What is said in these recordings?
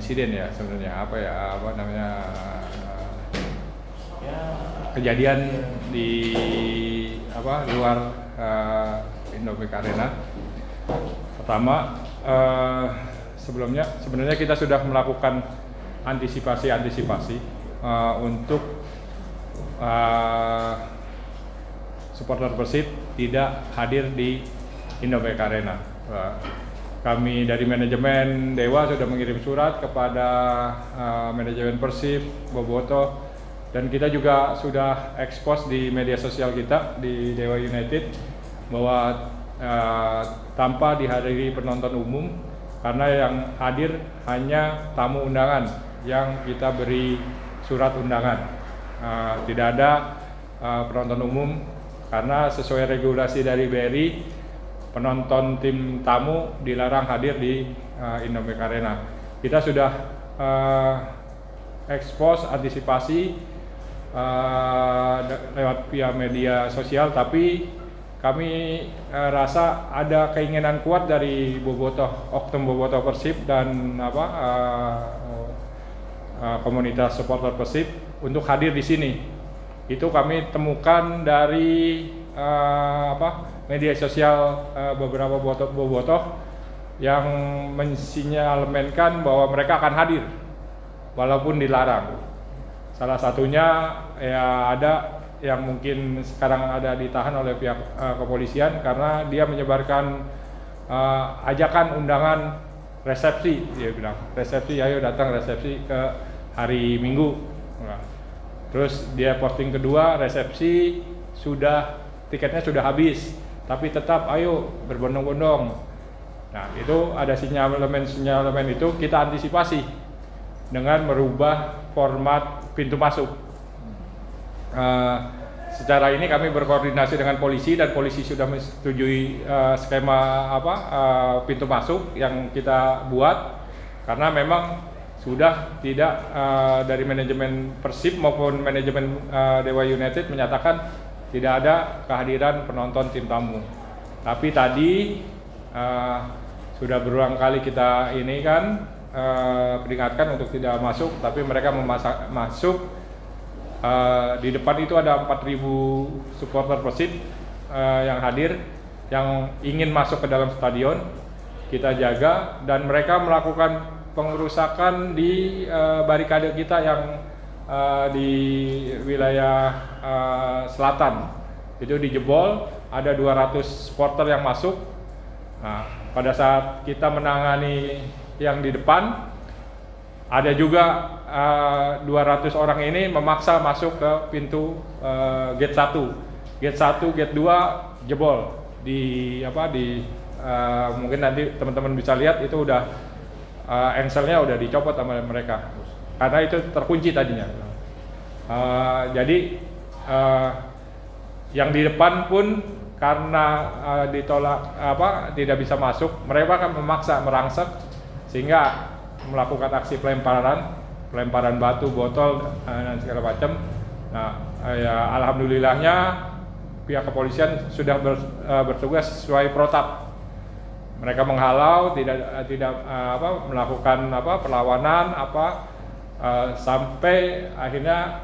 insiden ya sebenarnya, apa namanya, kejadian di luar Indomilk Arena. Pertama, sebenarnya kita sudah melakukan antisipasi untuk supporter Persib tidak hadir di Indomilk Arena. Kami dari manajemen Dewa sudah mengirim surat kepada manajemen Persib, Bobotoh, dan kita juga sudah expose di media sosial kita di Dewa United bahwa tanpa dihadiri penonton umum, karena yang hadir hanya tamu undangan yang kita beri surat undangan. Tidak ada penonton umum karena sesuai regulasi dari BRI, penonton tim tamu dilarang hadir di Indomilk Arena. Kita sudah expose antisipasi lewat via media sosial, tapi kami rasa ada keinginan kuat dari Bobotoh, Oknum Bobotoh Persib dan komunitas supporter Persib untuk hadir di sini. Itu kami temukan dari media sosial beberapa Bobotoh yang mensinyalemenkan bahwa mereka akan hadir walaupun dilarang. Salah satunya ya ada yang mungkin sekarang ada ditahan oleh pihak kepolisian karena dia menyebarkan ajakan undangan resepsi. Dia bilang resepsi, ayo datang resepsi ke hari Minggu. Nah, terus dia posting kedua, resepsi tiketnya sudah habis, tapi tetap ayo berbondong-bondong. Nah, itu ada sinyalemen itu kita antisipasi dengan merubah format pintu masuk. Secara ini kami berkoordinasi dengan polisi dan polisi sudah menyetujui skema pintu masuk yang kita buat, karena memang sudah tidak dari manajemen Persib maupun manajemen Dewa United menyatakan tidak ada kehadiran penonton tim tamu. Tapi tadi sudah berulang kali kita peringatkan untuk tidak masuk, tapi mereka masuk. Di depan itu ada 4.000 supporter Persib yang hadir, yang ingin masuk ke dalam stadion. Kita jaga dan mereka melakukan pengerusakan di barikade kita yang di wilayah selatan. Itu dijebol, ada 200 supporter yang masuk. Nah, pada saat kita menangani yang di depan, ada juga 200 orang ini memaksa masuk ke pintu gate 1. Gate 1, gate 2 jebol. Mungkin nanti teman-teman bisa lihat itu udah engselnya udah dicopot sama mereka. Karena itu terkunci tadinya. Jadi yang di depan pun karena ditolak tidak bisa masuk, mereka akan memaksa merangsek sehingga melakukan aksi pelemparan batu, botol dan segala macam. Nah, ya alhamdulillahnya pihak kepolisian sudah bertugas sesuai protap. Mereka menghalau, tidak melakukan perlawanan sampai akhirnya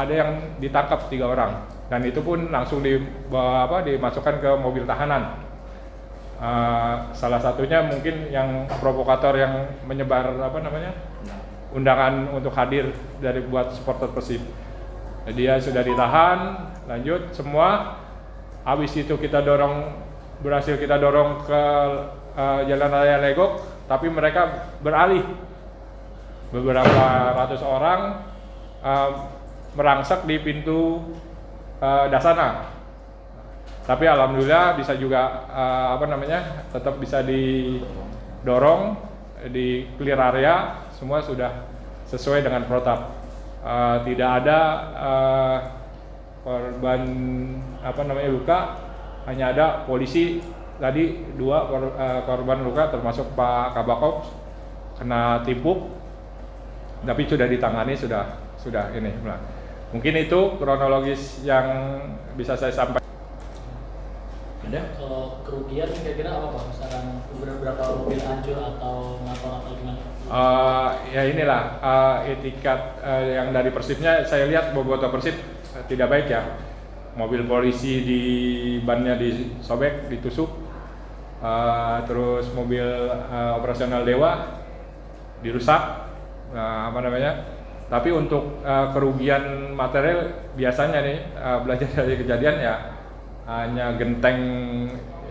ada yang ditangkap 3 orang, dan itu pun langsung dimasukkan ke mobil tahanan. Salah satunya mungkin yang provokator yang menyebar undangan untuk hadir dari buat supporter Persib. Dia sudah ditahan, lanjut semua. Habis itu berhasil kita dorong ke Jalan Raya Legok, tapi mereka beralih. Beberapa ratus orang merangsek di pintu Dasana. Tapi alhamdulillah bisa juga tetap bisa didorong di clear area, semua sudah sesuai dengan protap. Tidak ada korban luka, hanya ada polisi tadi 2 korban luka, termasuk Pak Kabakop kena timpuk, tapi sudah ditangani, sudah ini. Mungkin itu kronologis yang bisa saya sampaikan. Kalau kerugian kira-kira apa Pak? Misalkan berapa mobil hancur atau ngapa gimana? Ya inilah etikat yang dari Persibnya saya lihat bobotoh Persib tidak baik ya. Mobil polisi di bannya disobek, ditusuk, terus mobil operasional Dewa dirusak, apa namanya. Tapi untuk kerugian material biasanya nih belajar dari kejadian ya hanya genteng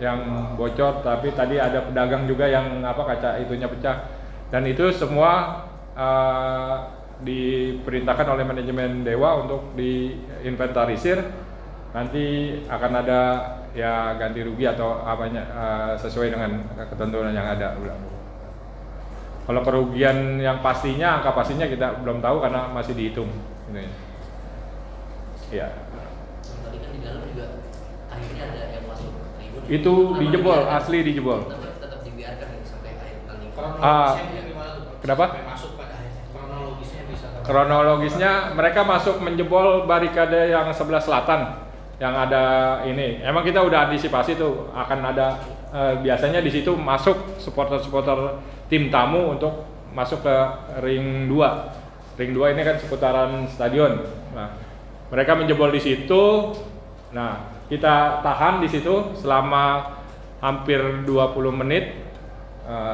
yang bocor, tapi tadi ada pedagang juga yang kaca itunya pecah, dan itu semua diperintahkan oleh manajemen Dewa untuk diinventarisir. Nanti akan ada ya ganti rugi atau apanya sesuai dengan ketentuan yang ada. Kalau kerugian yang pastinya, angka pastinya kita belum tahu karena masih dihitung. Ya. Tadi kan di dalam juga akhirnya ada yang masuk tribun. Itu dijebol, asli dijebol. Tetap dibiarkan sampai akhir pertandingan. Kronologisnya gimana tuh? Kenapa? Sampai masuk pada akhirnya. Kronologisnya bisa. Kronologisnya mereka masuk menjebol barikade yang sebelah selatan yang ada ini. Emang kita udah antisipasi tuh akan ada biasanya di situ masuk supporter-supporter tim tamu untuk masuk ke ring 2. Ring 2 ini kan seputaran stadion. Nah, mereka menjebol di situ. Nah, kita tahan di situ selama hampir 20 menit.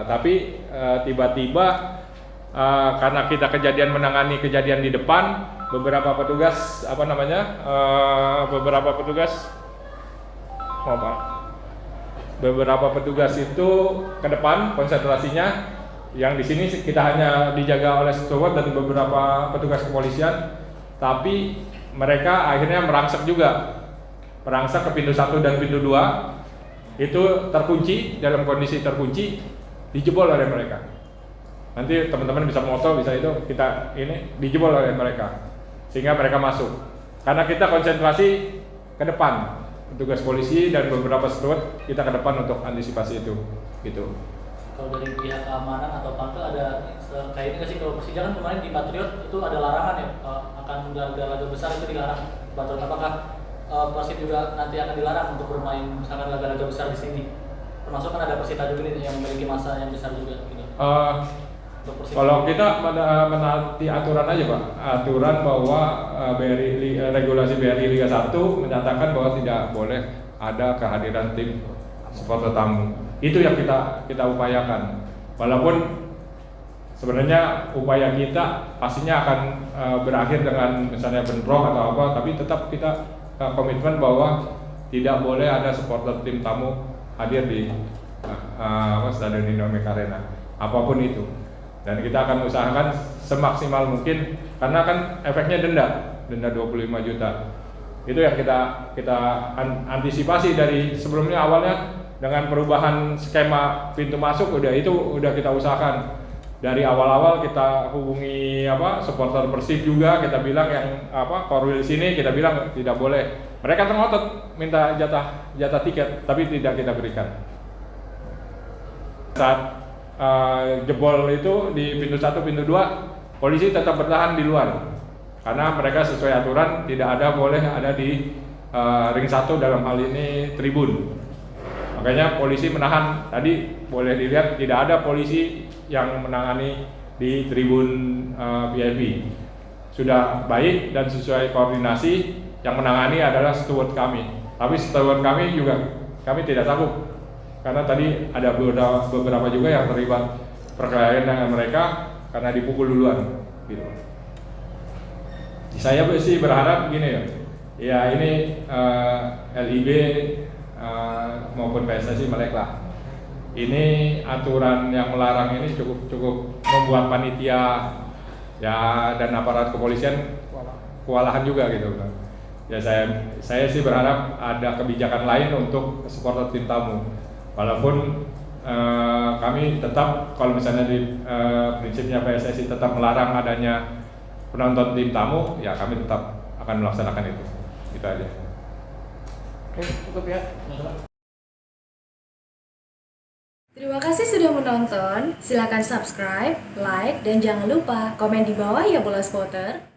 Tapi tiba-tiba karena kita kejadian menangani kejadian di depan, beberapa petugas beberapa petugas itu ke depan konsentrasinya. Yang di sini kita hanya dijaga oleh steward dan beberapa petugas kepolisian, tapi mereka akhirnya merangsek ke pintu 1 dan pintu 2. Itu terkunci, dalam kondisi terkunci, dijebol oleh mereka. Nanti teman-teman bisa moto, bisa itu, kita ini dijebol oleh mereka sehingga mereka masuk. Karena kita konsentrasi ke depan, petugas polisi dan beberapa steward kita ke depan untuk antisipasi itu, gitu. Kalau dari pihak keamanan atau pantel ada kayak ini nggak sih? Kalau Persija kan kemarin di Patriot itu ada larangan ya, akan laga-laga besar itu dilarang. Patriot, apakah Persib juga nanti akan dilarang untuk bermain misalkan laga-laga besar di sini? Termasuk kan ada Persita juga nih yang memiliki masa yang besar juga gitu. Kalau kita menaati aturan aja Pak, aturan bahwa regulasi BRI Liga 1 menyatakan bahwa tidak boleh ada kehadiran tim supporter tamu. Itu yang kita upayakan. Walaupun sebenarnya upaya kita pastinya akan berakhir dengan misalnya bentrok atau apa, tapi tetap kita komitmen bahwa tidak boleh ada supporter tim tamu hadir di Stadion Indomie Arena, apapun itu. Dan kita akan usahakan semaksimal mungkin, karena kan efeknya denda 25 juta. Itu yang kita antisipasi dari sebelumnya. Awalnya dengan perubahan skema pintu masuk udah kita usahakan. Dari awal-awal kita hubungi supporter Persib juga, kita bilang yang korwil sini kita bilang tidak boleh. Mereka ngotot minta jatah tiket, tapi tidak kita berikan. Saat jebol itu di pintu 1, pintu 2, polisi tetap bertahan di luar karena mereka sesuai aturan tidak boleh ada di ring 1, dalam hal ini tribun. Makanya polisi menahan. Tadi boleh dilihat tidak ada polisi yang menangani di tribun VIP. Sudah baik dan sesuai koordinasi, yang menangani adalah steward kami. Tapi steward kami juga kami tidak sanggup, karena tadi ada beberapa juga yang terlibat perkelahian dengan mereka karena dipukul duluan gitu. Saya sih berharap gini ya ini LIB maupun PSSI melek lah. Ini aturan yang melarang ini cukup membuat panitia ya dan aparat kepolisian kewalahan juga gitu. Ya saya sih berharap ada kebijakan lain untuk supporter tim tamu. Walaupun kami tetap, kalau misalnya di prinsipnya PSSI tetap melarang adanya penonton tim tamu, ya kami tetap akan melaksanakan itu. Itu aja. Oke, cukup ya. Terima kasih sudah menonton. Silakan subscribe, like, dan jangan lupa komen di bawah ya Bola Spotter.